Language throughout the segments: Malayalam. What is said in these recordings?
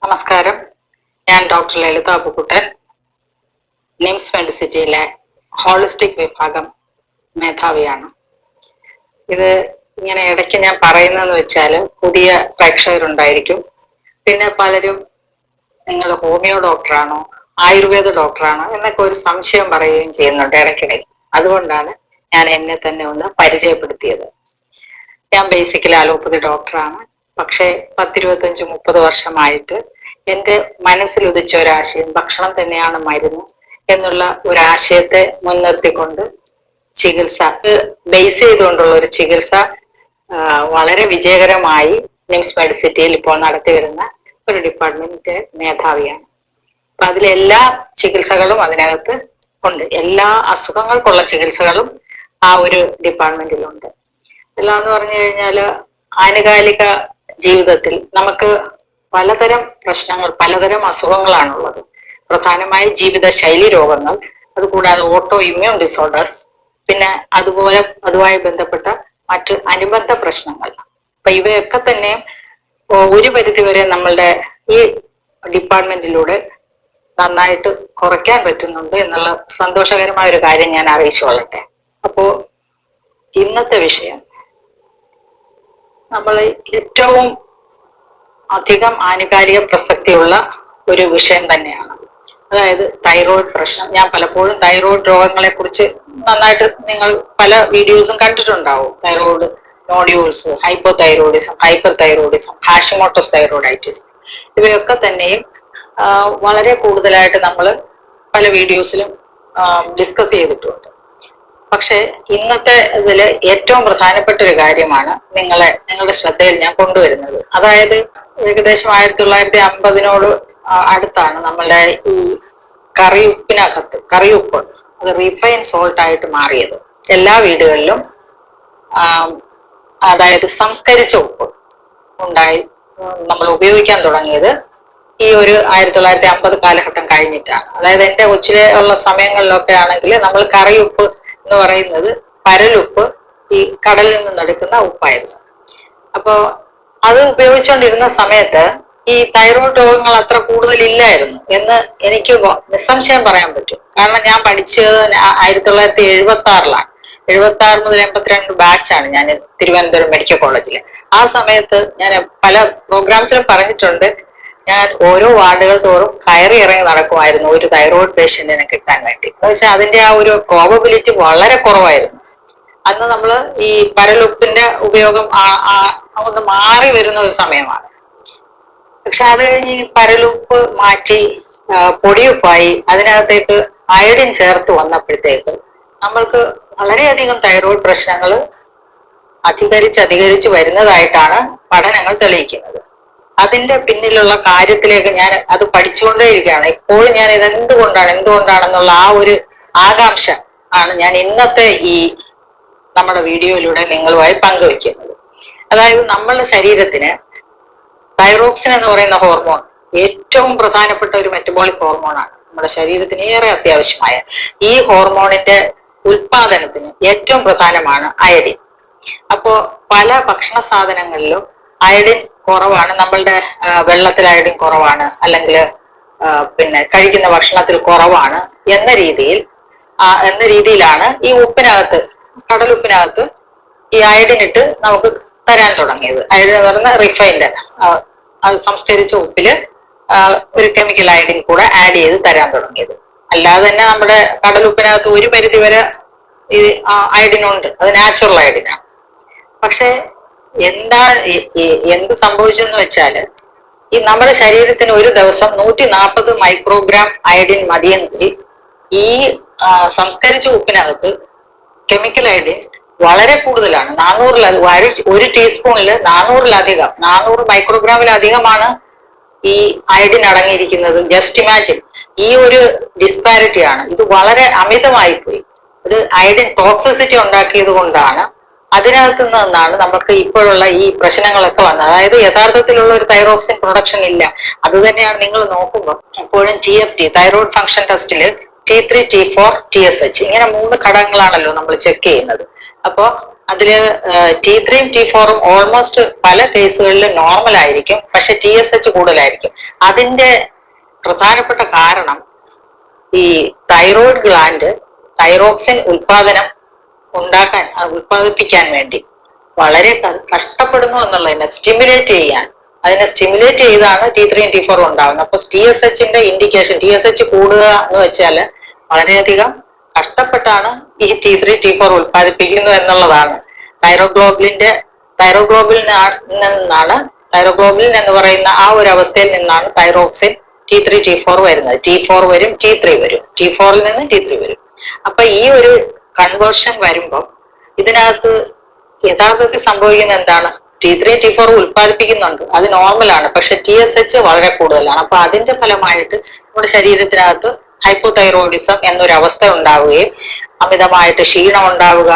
നമസ്കാരം. ഞാൻ ഡോക്ടർ ലളിത അപ്പുക്കുട്ടൻ, നിംസ് മെഡിസിറ്റിയിലെ ഹോളിസ്റ്റിക് വിഭാഗം മേധാവിയാണ്. ഇത് ഇങ്ങനെ ഇടയ്ക്ക് ഞാൻ പറയുന്നതെന്ന് വെച്ചാൽ പുതിയ പ്രേക്ഷകരുണ്ടായിരിക്കും. പിന്നെ പലരും നിങ്ങൾ ഹോമിയോ ഡോക്ടറാണോ ആയുർവേദ ഡോക്ടറാണോ എന്നൊക്കെ ഒരു സംശയം പറയുകയും ചെയ്യുന്നുണ്ട് ഇടയ്ക്കിടയ്ക്ക്. അതുകൊണ്ടാണ് ഞാൻ എന്നെ തന്നെ ഒന്ന് പരിചയപ്പെടുത്തിയത്. ഞാൻ ബേസിക്കലി അലോപ്പതി ഡോക്ടറാണ്. പക്ഷേ 10-25-30 വർഷമായിട്ട് എൻ്റെ മനസ്സിൽ ഉദിച്ച ഒരാശയം ഭക്ഷണം തന്നെയാണ് മരുന്ന് എന്നുള്ള ഒരാശയത്തെ മുൻനിർത്തിക്കൊണ്ട് ചികിത്സ ബേസ് ചെയ്തുകൊണ്ടുള്ള ഒരു ചികിത്സ വളരെ വിജയകരമായി നിംസ് മെഡിസിറ്റിയിൽ ഇപ്പോൾ നടത്തി വരുന്ന ഒരു ഡിപ്പാർട്ട്മെന്റ് മേധാവിയാണ്. അപ്പൊ അതിലെല്ലാ ചികിത്സകളും അതിനകത്ത് ഉണ്ട്. എല്ലാ അസുഖങ്ങൾക്കുള്ള ചികിത്സകളും ആ ഒരു ഡിപ്പാർട്ട്മെന്റിലുണ്ട്. എല്ലാം എന്ന് പറഞ്ഞു കഴിഞ്ഞാല് ആനുകാലിക ജീവിതത്തിൽ നമുക്ക് പലതരം പ്രശ്നങ്ങൾ, പലതരം അസുഖങ്ങളാണുള്ളത്. പ്രധാനമായും ജീവിതശൈലി രോഗങ്ങൾ, അതുകൂടാതെ ഓട്ടോ ഇമ്മ്യൂൺ ഡിസോർഡേഴ്സ്, പിന്നെ അതുമായി ബന്ധപ്പെട്ട മറ്റ് അനുബന്ധ പ്രശ്നങ്ങൾ. അപ്പൊ ഇവയൊക്കെ തന്നെ ഒരു പരിധിവരെ നമ്മളുടെ ഈ ഡിപ്പാർട്ട്മെന്റിലൂടെ നന്നായിട്ട് കുറയ്ക്കാൻ പറ്റുന്നുണ്ട് എന്നുള്ള സന്തോഷകരമായ ഒരു കാര്യം ഞാൻ അറിയിച്ചു കൊള്ളട്ടെ. അപ്പോ ഇന്നത്തെ വിഷയം നമ്മൾ ഏറ്റവും അധികം ആനുകാലിക പ്രസക്തിയുള്ള ഒരു വിഷയം തന്നെയാണ്. അതായത് തൈറോയ്ഡ് പ്രശ്നം. ഞാൻ പലപ്പോഴും തൈറോയ്ഡ് രോഗങ്ങളെ കുറിച്ച് നന്നായിട്ട് നിങ്ങൾ പല വീഡിയോസും കണ്ടിട്ടുണ്ടാവും. Thyroid nodules, hypo thyroidism, hyper thyroidism, Hashimoto's thyroiditis, ഇവയൊക്കെ തന്നെയും വളരെ കൂടുതലായിട്ട് നമ്മൾ പല വീഡിയോസിലും ഡിസ്കസ് ചെയ്തിട്ടുണ്ട്. പക്ഷെ ഇന്നത്തെ ഇതിൽ ഏറ്റവും പ്രധാനപ്പെട്ട ഒരു കാര്യമാണ് നിങ്ങളുടെ ശ്രദ്ധയിൽ ഞാൻ കൊണ്ടുവരുന്നത്. അതായത് ഏകദേശം 1950 അടുത്താണ് നമ്മളുടെ ഈ കറിയുപ്പ് അത് റീഫൈൻ സോൾട്ട് ആയിട്ട് മാറിയത്. എല്ലാ വീടുകളിലും അതായത് സംസ്കരിച്ച ഉപ്പ് നമ്മൾ ഉപയോഗിക്കാൻ തുടങ്ങിയത് ഈ ഒരു 1950 കാലഘട്ടം കഴിഞ്ഞിട്ടാണ്. അതായത് എൻ്റെ കൊച്ചിലെ ഉള്ള സമയങ്ങളിലൊക്കെ ആണെങ്കിൽ നമ്മൾ കറിയുപ്പ് എന്ന് പറയുന്നത് പരലുപ്പ്, ഈ കടലിൽ നിന്നെടുക്കുന്ന ഉപ്പായിരുന്നു. അപ്പോ അത് ഉപയോഗിച്ചുകൊണ്ടിരുന്ന സമയത്ത് ഈ തൈറോയ്ഡ് രോഗങ്ങൾ അത്ര കൂടുതലില്ലായിരുന്നു എന്ന് എനിക്ക് നിസ്സംശയം പറയാൻ പറ്റും. കാരണം ഞാൻ പഠിച്ചത് 1976 76 മുതൽ 82 ബാച്ചാണ് ഞാൻ തിരുവനന്തപുരം മെഡിക്കൽ കോളേജിൽ. ആ സമയത്ത് ഞാൻ പല പ്രോഗ്രാംസിലും പറഞ്ഞിട്ടുണ്ട്, ഞാൻ ഓരോ വാർഡുകൾ തോറും കയറി ഇറങ്ങി നടക്കുമായിരുന്നു ഒരു തൈറോയ്ഡ് പേഷ്യന്റിനെ കിട്ടാൻ വേണ്ടി. എന്ന് വെച്ചാൽ അതിന്റെ ആ ഒരു പ്രോബബിലിറ്റി വളരെ കുറവായിരുന്നു. അന്ന് നമ്മൾ ഈ പരലുപ്പിന്റെ ഉപയോഗം ഒന്ന് മാറി വരുന്ന ഒരു സമയമാണ്. പക്ഷെ അത് കഴിഞ്ഞ് ഈ പരലുപ്പ് മാറ്റി പൊടിയുപ്പായി അതിനകത്തേക്ക് അയഡിൻ ചേർത്ത് വന്നപ്പോഴത്തേക്ക് നമ്മൾക്ക് വളരെയധികം തൈറോയ്ഡ് പ്രശ്നങ്ങൾ അധികരിച്ച് വരുന്നതായിട്ടാണ് പഠനങ്ങൾ തെളിയിക്കുന്നത്. അതിന്റെ പിന്നിലുള്ള കാര്യത്തിലേക്ക് ഞാൻ അത് പഠിച്ചുകൊണ്ടേയിരിക്കുകയാണ്. ഇപ്പോഴും ഞാൻ ഇത് എന്തുകൊണ്ടാണെന്നുള്ള ആ ഒരു ആകാംക്ഷ ആണ് ഞാൻ ഇന്നത്തെ ഈ നമ്മുടെ വീഡിയോയിലൂടെ നിങ്ങളുമായി പങ്കുവെക്കുന്നത്. അതായത് നമ്മളുടെ ശരീരത്തിന് തൈറോക്സിൻ എന്ന് പറയുന്ന ഹോർമോൺ ഏറ്റവും പ്രധാനപ്പെട്ട ഒരു മെറ്റബോളിക് ഹോർമോണാണ്. നമ്മുടെ ശരീരത്തിന് ഏറെ അത്യാവശ്യമായ ഈ ഹോർമോണിന്റെ ഉൽപാദനത്തിന് ഏറ്റവും പ്രധാനമാണ് അയഡിൻ. അപ്പോ പല ഭക്ഷണ സാധനങ്ങളിലും അയഡിൻ കുറവാണ്. നമ്മളുടെ വെള്ളത്തിൽ അയഡിൻ കുറവാണ്, അല്ലെങ്കിൽ പിന്നെ കഴിക്കുന്ന ഭക്ഷണത്തിൽ കുറവാണ് എന്ന രീതിയിലാണ് ഈ ഉപ്പിനകത്ത്, കടലുപ്പിനകത്ത് ഈ അയഡിൻ ഇട്ട് നമുക്ക് തരാൻ തുടങ്ങിയത്. അയഡിൻ എന്ന് പറയുന്ന റിഫൈൻഡ് അത് സംസ്കരിച്ച ഉപ്പില് ഒരു കെമിക്കൽ അയഡിൻ കൂടെ ആഡ് ചെയ്ത് തരാൻ തുടങ്ങിയത്. അല്ലാതെ തന്നെ നമ്മുടെ കടലുപ്പിനകത്ത് ഒരു പരിധി വരെ ഈ അയഡിൻ ഉണ്ട്, അത് നാച്ചുറൽ അയഡിനാണ്. പക്ഷെ എന്ത് സംഭവിച്ചെന്ന് വെച്ചാല് ഈ നമ്മുടെ ശരീരത്തിന് ഒരു ദിവസം 140 മൈക്രോഗ്രാം അയഡിൻ മതിയെങ്കിൽ ഈ സംസ്കരിച്ച ഉപ്പിനകത്ത് കെമിക്കൽ അയഡിൻ വളരെ കൂടുതലാണ്. 400 ഒരു ടീസ്പൂണില് 400 മൈക്രോഗ്രാമിലധികമാണ് ഈ അയഡിൻ അടങ്ങിയിരിക്കുന്നത്. ജസ്റ്റ് ഇമാജിൻ, ഈ ഒരു ഡിസ്പാരിറ്റി ആണ്. ഇത് വളരെ അമിതമായി പോയി. ഇത് അയഡിൻ ടോക്സിസിറ്റി ഉണ്ടാക്കിയത് കൊണ്ടാണ്, അതിനകത്ത് നിന്നാണ് നമുക്ക് ഇപ്പോഴുള്ള ഈ പ്രശ്നങ്ങളൊക്കെ വന്നത്. അതായത് യഥാർത്ഥത്തിലുള്ള ഒരു തൈറോക്സിൻ പ്രൊഡക്ഷൻ ഇല്ല. അത് തന്നെയാണ് നിങ്ങൾ നോക്കുമ്പോൾ എപ്പോഴും TFT, തൈറോയ്ഡ് ഫംഗ്ഷൻ ടെസ്റ്റില് T3, T4, TSH, ഇങ്ങനെ 3 ഘടകങ്ങളാണല്ലോ നമ്മൾ ചെക്ക് ചെയ്യുന്നത്. അപ്പോ അതില് T3-T4 ഓൾമോസ്റ്റ് പല കേസുകളിലും നോർമൽ ആയിരിക്കും, പക്ഷെ TSH കൂടുതലായിരിക്കും. അതിന്റെ പ്രധാനപ്പെട്ട കാരണം ഈ തൈറോയ്ഡ് ഗ്ലാൻഡ് തൈറോക്സിൻ ഉൽപ്പാദിപ്പിക്കാൻ വേണ്ടി വളരെ കഷ്ടപ്പെടുന്നു എന്നുള്ളതിനെ സ്റ്റിമുലേറ്റ് ചെയ്യാൻ, അതിനെ സ്റ്റിമുലേറ്റ് ചെയ്താണ് T3-T4 ഉണ്ടാകുന്നത്. അപ്പൊ TSHന്റെ ഇൻഡിക്കേഷൻ, TSH കൂടുക എന്ന് വെച്ചാൽ വളരെയധികം കഷ്ടപ്പെട്ടാണ് ഈ T3-T4 ഉൽപ്പാദിപ്പിക്കുന്നു എന്നുള്ളതാണ്. തൈറോഗ്ലോബിൻ എന്ന് പറയുന്ന ആ ഒരു അവസ്ഥയിൽ നിന്നാണ് തൈറോക്സിൻ T3-T4 വരുന്നത്. T4 വരും, T3 വരും, T4ൽ നിന്ന് T3 വരും. അപ്പൊ ഈ ഒരു കൺവേർഷൻ വരുമ്പം ഇതിനകത്ത് യഥാർത്ഥത്തിൽ സംഭവിക്കുന്ന എന്താണ്? T3-T4 ഉൽപ്പാദിപ്പിക്കുന്നുണ്ട്, അത് നോർമലാണ്, പക്ഷെ TSH വളരെ കൂടുതലാണ്. അപ്പൊ അതിന്റെ ഫലമായിട്ട് നമ്മുടെ ശരീരത്തിനകത്ത് ഹൈപ്പോതൈറോയിഡിസം എന്നൊരു അവസ്ഥ ഉണ്ടാവുകയും അമിതമായിട്ട് ക്ഷീണം ഉണ്ടാവുക,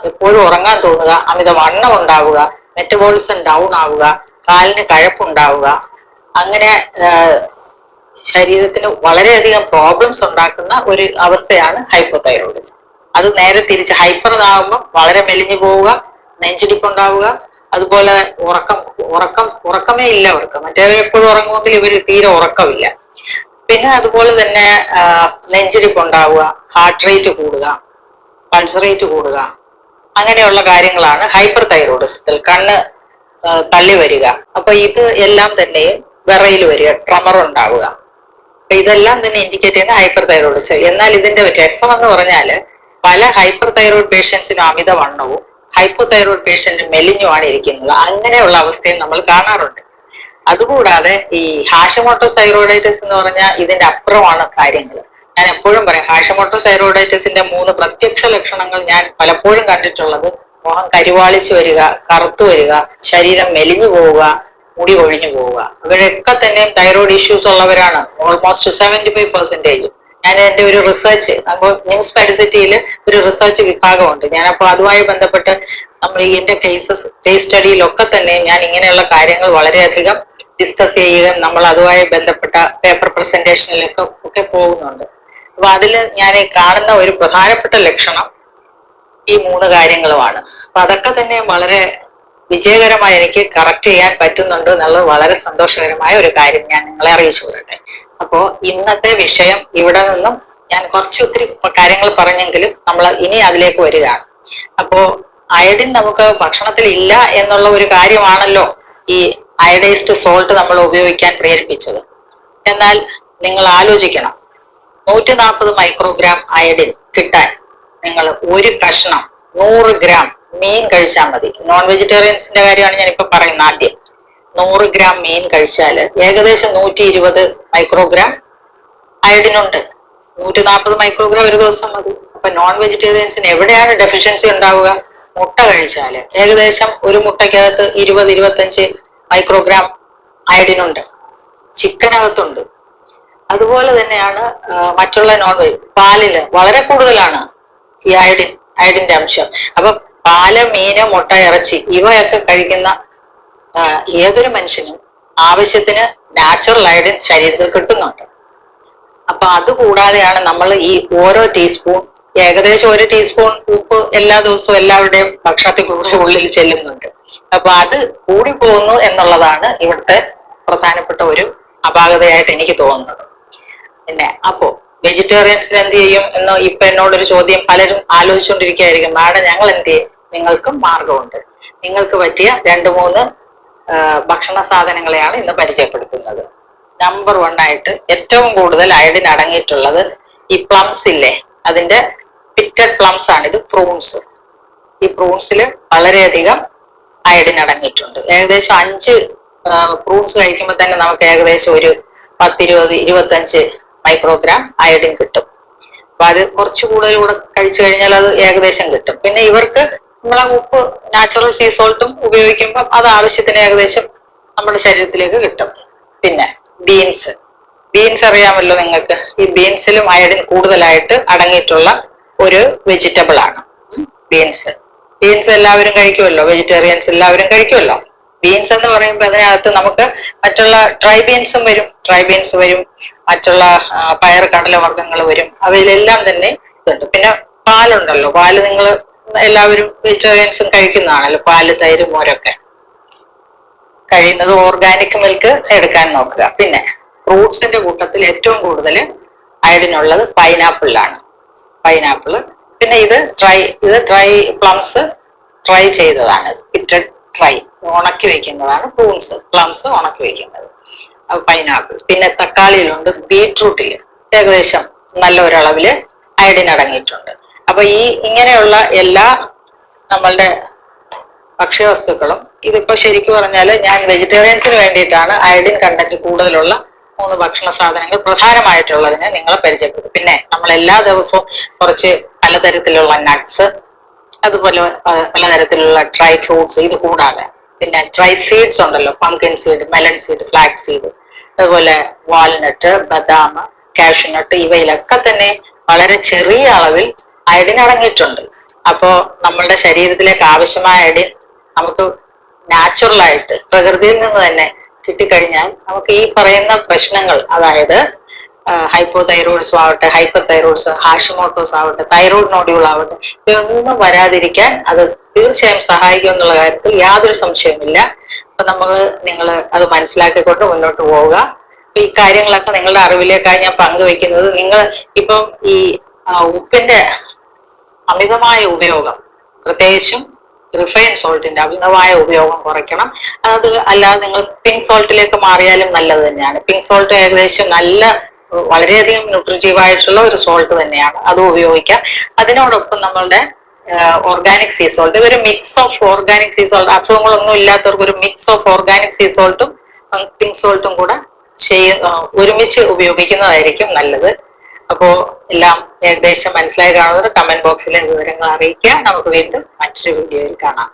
എപ്പോഴും ഉറങ്ങാൻ തോന്നുക, അമിതവണ്ണം ഉണ്ടാവുക, മെറ്റബോളിസം ഡൗൺ ആവുക, കാലിന് കഴപ്പുണ്ടാവുക, അങ്ങനെ ശരീരത്തിന് വളരെയധികം പ്രോബ്ലംസ് ഉണ്ടാക്കുന്ന ഒരു അവസ്ഥയാണ് ഹൈപ്പോതൈറോയിഡിസം. അത് നേരെ തിരിച്ച് ഹൈപ്പർ ആകുമ്പോൾ വളരെ മെലിഞ്ഞു പോവുക, നെഞ്ചിടിപ്പുണ്ടാവുക, അതുപോലെ ഉറക്കമേ ഇല്ല അവർക്ക്. മറ്റേവരെപ്പോഴും ഉറങ്ങുമെങ്കിൽ ഇവർ തീരെ ഉറക്കമില്ല. പിന്നെ അതുപോലെ തന്നെ നെഞ്ചിടിപ്പുണ്ടാവുക, ഹാർട്ട് റേറ്റ് കൂടുക, പൾസ് റേറ്റ് കൂടുക, അങ്ങനെയുള്ള കാര്യങ്ങളാണ് ഹൈപ്പർ തൈറോയിഡിസത്തിൽ. കണ്ണ് തള്ളി വരിക. അപ്പൊ ഇത് എല്ലാം തന്നെയും വിറയിൽ വരിക, ട്രമർ ഉണ്ടാവുക. അപ്പൊ ഇതെല്ലാം തന്നെ ഇൻഡിക്കേറ്റ് ചെയ്യുന്ന ഹൈപ്പർ തൈറോയിഡിസം. എന്നാൽ ഇതിന്റെ രസം എന്ന് പറഞ്ഞാല് പല ഹൈപ്പർ തൈറോയിഡ് പേഷ്യൻസിനും അമിതവണ്ണവും ഹൈപ്പോ തൈറോയിഡ് പേഷ്യന്റ് മെലിഞ്ഞുമാണ് ഇരിക്കുന്നത്. അങ്ങനെയുള്ള അവസ്ഥയും നമ്മൾ കാണാറുണ്ട്. അതുകൂടാതെ ഈ ഹാഷിമോട്ടോസ് തൈറോയിഡൈറ്റിസ് എന്ന് പറഞ്ഞാൽ ഇതിന്റെ അപ്പുറമാണ് കാര്യങ്ങൾ. ഞാൻ എപ്പോഴും പറയും, ഹാഷിമോട്ടോസ് തൈറോയിഡൈറ്റിസിന്റെ 3 പ്രത്യക്ഷ ലക്ഷണങ്ങൾ ഞാൻ പലപ്പോഴും കണ്ടിട്ടുള്ളത്: മുഖം കരിവാളിച്ചു വരിക, കറുത്തു വരിക, ശരീരം മെലിഞ്ഞു പോവുക, മുടി കൊഴിഞ്ഞു പോവുക. ഇവരൊക്കെ തന്നെയും തൈറോയിഡ് ഇഷ്യൂസ് ഉള്ളവരാണ്. ഓൾമോസ്റ്റ് 75%. ഞാൻ എൻ്റെ ഒരു റിസർച്ച്, അപ്പോൾ നിംസ് മെഡിസിറ്റിയിൽ ഒരു റിസർച്ച് വിഭാഗമുണ്ട്. ഞാനപ്പോൾ അതുമായി ബന്ധപ്പെട്ട് നമ്മൾ ഇതിന്റെ കേസ് സ്റ്റഡിയിലൊക്കെ തന്നെ ഞാൻ ഇങ്ങനെയുള്ള കാര്യങ്ങൾ വളരെയധികം ഡിസ്കസ് ചെയ്യുകയും നമ്മൾ അതുമായി ബന്ധപ്പെട്ട പേപ്പർ പ്രസന്റേഷനിലൊക്കെ പോകുന്നുണ്ട്. അപ്പൊ അതിൽ ഞാൻ കാണുന്ന ഒരു പ്രധാനപ്പെട്ട ലക്ഷണം ഈ 3 കാര്യങ്ങളുമാണ്. അപ്പൊ അതൊക്കെ തന്നെ വളരെ വിജയകരമായി എനിക്ക് കറക്റ്റ് ചെയ്യാൻ പറ്റുന്നുണ്ട് എന്നുള്ളത് വളരെ സന്തോഷകരമായ ഒരു കാര്യം ഞാൻ നിങ്ങളെ അറിയിച്ചു കൊള്ളട്ടെ. അപ്പോ ഇന്നത്തെ വിഷയം ഇവിടെ നിന്നും ഞാൻ ഒത്തിരി കാര്യങ്ങൾ പറഞ്ഞെങ്കിലും നമ്മൾ ഇനി അതിലേക്ക് വരികയാണ്. അപ്പോ അയഡിൻ നമുക്ക് ഭക്ഷണത്തിൽ ഇല്ല എന്നുള്ള ഒരു കാര്യമാണല്ലോ ഈ അയഡൈസ്ഡ് സോൾട്ട് നമ്മൾ ഉപയോഗിക്കാൻ പ്രേരിപ്പിച്ചത്. എന്നാൽ നിങ്ങൾ ആലോചിക്കണം, 140 മൈക്രോഗ്രാം അയഡിൻ കിട്ടാൻ നിങ്ങൾ ഒരു കഷ്ണം 100 ഗ്രാം മീൻ കഴിച്ചാൽ മതി. നോൺ വെജിറ്റേറിയൻസിന്റെ കാര്യമാണ് ഞാൻ ഇപ്പൊ പറയുന്നത്. ആദ്യം 100 ഗ്രാം മീൻ കഴിച്ചാൽ ഏകദേശം 120 മൈക്രോഗ്രാം അയഡിൻ ഉണ്ട്. 140 മൈക്രോഗ്രാം ഒരു ദിവസം മതി. അപ്പൊ നോൺ വെജിറ്റേറിയൻസിന് എവിടെയാണ് ഡെഫിഷ്യൻസി ഉണ്ടാവുക? മുട്ട കഴിച്ചാൽ ഏകദേശം ഒരു മുട്ടയ്ക്കകത്ത് 20-25 മൈക്രോഗ്രാം അയഡിൻ ഉണ്ട്. ചിക്കനകത്തുണ്ട്. അതുപോലെ തന്നെയാണ് മറ്റുള്ള നോൺ വെജ്. പാലില് വളരെ കൂടുതലാണ് ഈ അയഡിന്റെ അംശം. അപ്പൊ പാല്, മീന്, മുട്ട, ഇറച്ചി ഇവയൊക്കെ കഴിക്കുന്ന ഏതൊരു മനുഷ്യനും ആവശ്യത്തിന് നാച്ചുറൽ അയഡിൻ ശരീരത്തിൽ കിട്ടുന്നുണ്ട്. അപ്പൊ അതുകൂടാതെയാണ് നമ്മൾ ഈ ഓരോ ടീസ്പൂൺ, ഏകദേശം 1 ടീസ്പൂൺ ഉപ്പ് എല്ലാ ദിവസവും എല്ലാവരുടെയും ഭക്ഷണത്തിൽ ഉള്ളിൽ ചെല്ലുന്നുണ്ട്. അപ്പൊ അത് കൂടിപ്പോകുന്നു എന്നുള്ളതാണ് ഇവിടുത്തെ പ്രധാനപ്പെട്ട ഒരു അപാകതയായിട്ട് എനിക്ക് തോന്നുന്നത്. പിന്നെ അപ്പോ വെജിറ്റേറിയൻസിന് എന്ത് ചെയ്യും എന്ന് ഇപ്പൊ എന്നോടൊരു ചോദ്യം പലരും ആലോചിച്ചുകൊണ്ടിരിക്കുകയായിരിക്കും. മാഡം, ഞങ്ങൾ എന്ത് ചെയ്യും? നിങ്ങൾക്കും മാർഗമുണ്ട്. നിങ്ങൾക്ക് പറ്റിയ 2-3 ഭക്ഷണ സാധനങ്ങളെയാണ് ഇന്ന് പരിചയപ്പെടുത്തുന്നത്. നമ്പർ 1 ആയിട്ട് ഏറ്റവും കൂടുതൽ അയഡിൻ അടങ്ങിയിട്ടുള്ളത് ഈ പ്ലംസ് ഇല്ലേ, അതിന്റെ പിറ്റഡ് പ്ലംസ് ആണ്. ഇത് പ്രൂൺസ്. ഈ പ്രൂൺസിൽ വളരെയധികം അയഡിൻ അടങ്ങിയിട്ടുണ്ട്. ഏകദേശം 5 പ്രൂൺസ് കഴിക്കുമ്പോൾ തന്നെ നമുക്ക് ഏകദേശം ഒരു 10-20-25 മൈക്രോഗ്രാം അയഡിൻ കിട്ടും. അപ്പൊ അത് കുറച്ച് കൂടുതൽ കൂടെ കഴിച്ചു കഴിഞ്ഞാൽ അത് ഏകദേശം കിട്ടും. പിന്നെ ഇവർക്ക് നമ്മളെ ഉപ്പ്, നാച്ചുറൽ സീ സോൾട്ടും ഉപയോഗിക്കുമ്പോൾ അത് ആവശ്യത്തിന് ഏകദേശം നമ്മുടെ ശരീരത്തിലേക്ക് കിട്ടും. പിന്നെ ബീൻസ് അറിയാമല്ലോ നിങ്ങൾക്ക്. ഈ ബീൻസിലും അയഡിൻ കൂടുതലായിട്ട് അടങ്ങിയിട്ടുള്ള ഒരു വെജിറ്റബിൾ ആണ് ബീൻസ് എല്ലാവരും കഴിക്കുമല്ലോ, വെജിറ്റേറിയൻസ് എല്ലാവരും കഴിക്കുമല്ലോ. ബീൻസ് എന്ന് പറയുമ്പോൾ അതിനകത്ത് നമുക്ക് മറ്റുള്ള ഡ്രൈ ബീൻസ് വരും, മറ്റുള്ള പയർ, കടലവർഗ്ഗങ്ങൾ വരും. അവയിലെല്ലാം തന്നെ ഇതുണ്ട്. പിന്നെ പാലുണ്ടല്ലോ, പാല് നിങ്ങൾ എല്ലാവരും വെജിറ്റേറിയൻസും കഴിക്കുന്നതാണല്ലോ, പാല്, തൈര്, മോരൊക്കെ. കഴിയുന്നത് ഓർഗാനിക് മിൽക്ക് എടുക്കാൻ നോക്കുക. പിന്നെ ഫ്രൂട്ട്സിന്റെ കൂട്ടത്തിൽ ഏറ്റവും കൂടുതൽ അയഡിൻ ഉള്ളത് പൈനാപ്പിളിലാണ്. പൈനാപ്പിള്, പിന്നെ ഇത് ഡ്രൈ പ്ലംസ് ട്രൈ ചെയ്തതാണ്, പിറ്റഡ് ട്രൈ, ഉണക്കി വെക്കുന്നതാണ്. പ്ലംസ് ഉണക്കി വെക്കുന്നത്, പൈനാപ്പിൾ. പിന്നെ തക്കാളിയിലുണ്ട്, ബീട്രൂട്ടില് ഏകദേശം നല്ല ഒരളവില് അയഡിൻ അടങ്ങിയിട്ടുണ്ട്. അപ്പൊ ഇങ്ങനെയുള്ള എല്ലാ നമ്മളുടെ ഭക്ഷ്യവസ്തുക്കളും, ഇതിപ്പോ ശരിക്കും പറഞ്ഞാല് ഞാൻ വെജിറ്റേറിയൻസിന് വേണ്ടിയിട്ടാണ് അയഡിൻ കണ്ടന്റ് കൂടുതലുള്ള 3 ഭക്ഷണ സാധനങ്ങൾ പ്രധാനമായിട്ടുള്ളതിനെ നിങ്ങളെ പരിചയപ്പെടുത്തും. പിന്നെ നമ്മൾ എല്ലാ ദിവസവും കുറച്ച് പലതരത്തിലുള്ള നട്ട്സ്, അതുപോലെ പലതരത്തിലുള്ള ഡ്രൈ ഫ്രൂട്ട്സ്, ഇത് കൂടാതെ പിന്നെ ഡ്രൈ സീഡ്സ് ഉണ്ടല്ലോ, pumpkin seed, melon seed, flax seed, അതുപോലെ വാൾനട്ട്, ബദാം, കാഷ്യൂനട്ട്, ഇവയിലൊക്കെ തന്നെ വളരെ ചെറിയ അളവിൽ അയഡിൻ അടങ്ങിയിട്ടുണ്ട്. അപ്പോ നമ്മളുടെ ശരീരത്തിലേക്ക് ആവശ്യമായ അയഡിൻ നമുക്ക് നാച്ചുറലായിട്ട് പ്രകൃതിയിൽ നിന്ന് തന്നെ കിട്ടിക്കഴിഞ്ഞാൽ നമുക്ക് ഈ പറയുന്ന പ്രശ്നങ്ങൾ, അതായത് ഹൈപ്പോതൈറോയിഡ്സും ആവട്ടെ, ഹൈപ്പർ തൈറോയിഡ്സ്, ഹാഷിമോട്ടോസ് ആവട്ടെ, തൈറോയിഡ് നോഡ്യൂൾ ആവട്ടെ, ഇതൊന്നും വരാതിരിക്കാൻ അത് തീർച്ചയായും സഹായിക്കും എന്നുള്ള കാര്യത്തിൽ യാതൊരു സംശയവുമില്ല. അപ്പൊ നിങ്ങൾ അത് മനസ്സിലാക്കിക്കൊണ്ട് മുന്നോട്ട് പോവുക. ഈ കാര്യങ്ങളൊക്കെ നിങ്ങളുടെ അറിവിലേക്കായി ഞാൻ പങ്കുവെക്കുന്നത്. നിങ്ങൾ ഇപ്പം ഈ ഉപ്പിന്റെ അമിതമായ ഉപയോഗം, പ്രത്യേകിച്ചും റിഫൈൻ സോൾട്ടിന്റെ അമിതമായ ഉപയോഗം കുറയ്ക്കണം. അത് അല്ലാതെ നിങ്ങൾ പിങ്ക് സോൾട്ടിലേക്ക് മാറിയാലും നല്ലത് തന്നെയാണ്. പിങ്ക് സോൾട്ട് ഏകദേശം വളരെയധികം ന്യൂട്രിറ്റീവ് ആയിട്ടുള്ള ഒരു സോൾട്ട് തന്നെയാണ്, അതും ഉപയോഗിക്കാം. അതിനോടൊപ്പം നമ്മളുടെ ഓർഗാനിക് സീ സോൾട്ട്, ഇതൊരു mix of organic sea salt, അസുഖങ്ങളൊന്നും ഇല്ലാത്തവർക്ക് ഒരു മിക്സ് ഓഫ് ഓർഗാനിക് സീ സോൾട്ടും പിങ്ക് സോൾട്ടും കൂടെ ഒരുമിച്ച് ഉപയോഗിക്കുന്നതായിരിക്കും നല്ലത്. അപ്പോ എല്ലാം ഏകദേശം മനസ്സിലായി കാണുന്നത് കമന്റ് ബോക്സിലെ വിവരങ്ങൾ അറിയിക്കുക. നമുക്ക് വീണ്ടും മറ്റൊരു വീഡിയോയിൽ കാണാം.